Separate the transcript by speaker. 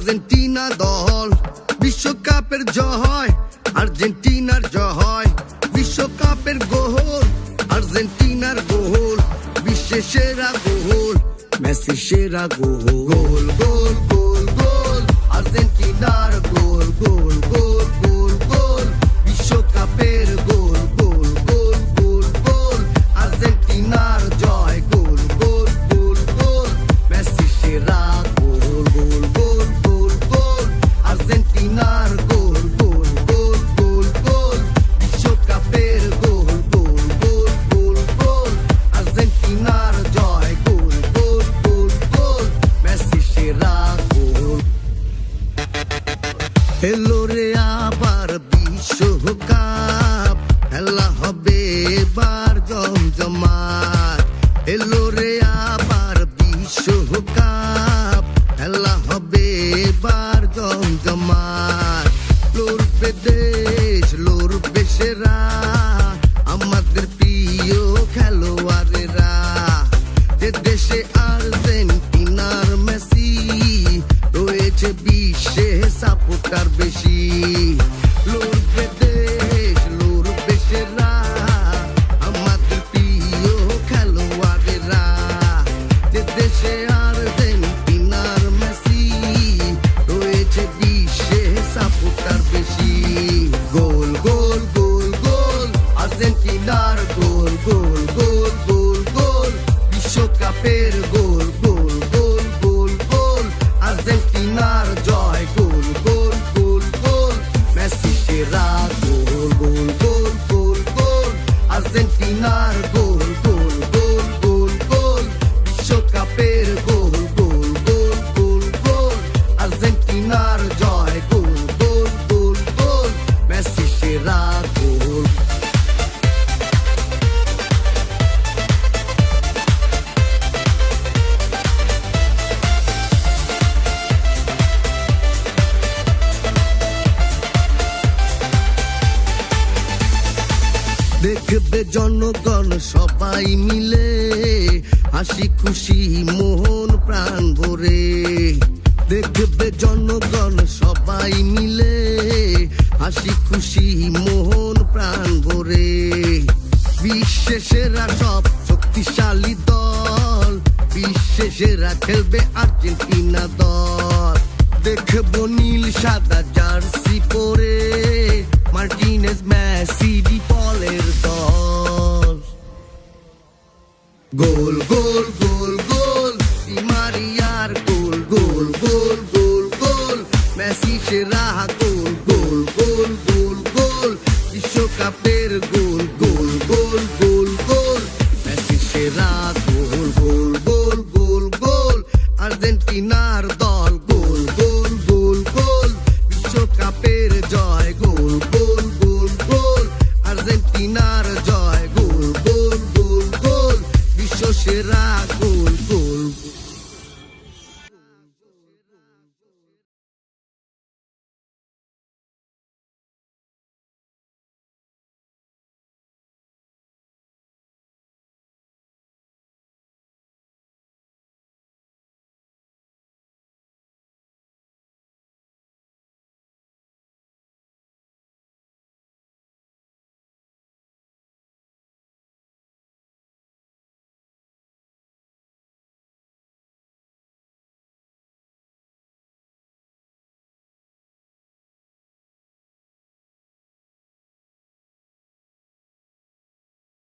Speaker 1: Argentina দল বিশ্বকাপের জয়, আর্জেন্টিনার জয়, বিশ্বকাপের গোল, আর্জেন্টিনার গোল, বিশ্বের সেরা গোল, মেসি সেরা গোল, গোল গোল গোল, আর্জেন্টিনার গোল, গোল গোল গোল গোল, বিশ্বকাপের গোল, গোল গোল গোল গোল, আর্জেন্টিনার জয়, গোল গোল গোল গোল, মেসি সেরা গোল, গোল গোল গোল গোল, আর্জেন্টিনার গোল, গোল গোল গোল গোল, বিশ্বকাপের গোল, গোল গোল গোল গোল, আর্জেন্টিনার জয়, গোল গোল গোল গোল, মেসি সেরা গোল। এলো রে আবার বিশ্বকাপ, খেলা হবে এবার জমজমাট। এলো রে আবার বিশ্বকাপ, খেলা হবে এবার জমজমাট। লড়বে দেশ, লড়বে সেরা, আমাদের প্রিয় খেলোয়াড়েরা। যে দেশে আর্জেন্টিনার মেসি, রয়েছে বিশ্বে সাপোর্টার বেশি। লড়বে দেশ, লড়বে সেরা, আমাদের প্রিয় খেলোয়াড়েরা। যে দেশে আর্জেন্টিনার মেসি, রয়েছে বিশ্বে সাপোর্টার বেশি। গোল গোল গোল গোল, আর্জেন্টিনার গোল, গোল গোল গোল গোল, বিশ্বকাপের গোল, গোল গোল গোল গোল, আর্জেন্টিনার জয়, গোল গোল গোল গোল, মেসি সেরা গোল, গোল গোল গোল গোল, আর্জেন্টিনার গোল, গোল গোল গোল গোল, বিশ্বকাপের গোল, গোল গোল গোল গোল, আর্জেন্টিনার জয়, গোল গোল গোল গোল, মেসি সেরা গোল। দেখবে জনগণ সবাই মিলে, হাসি খুশি মোহন প্রাণ ভরে। দেখবে জনগণ সবাই মিলে, হাসি খুশি মোহন প্রাণ ভরে। বিশ্বের সেরা সব শক্তিশালী দল, বিশ্বের সেরা খেলবে আর্জেন্টিনা দল। দেখবো নীল সাদা জার্সি পরে, মার্টিনেজ মেসি ডি পলের দল। গোল গোল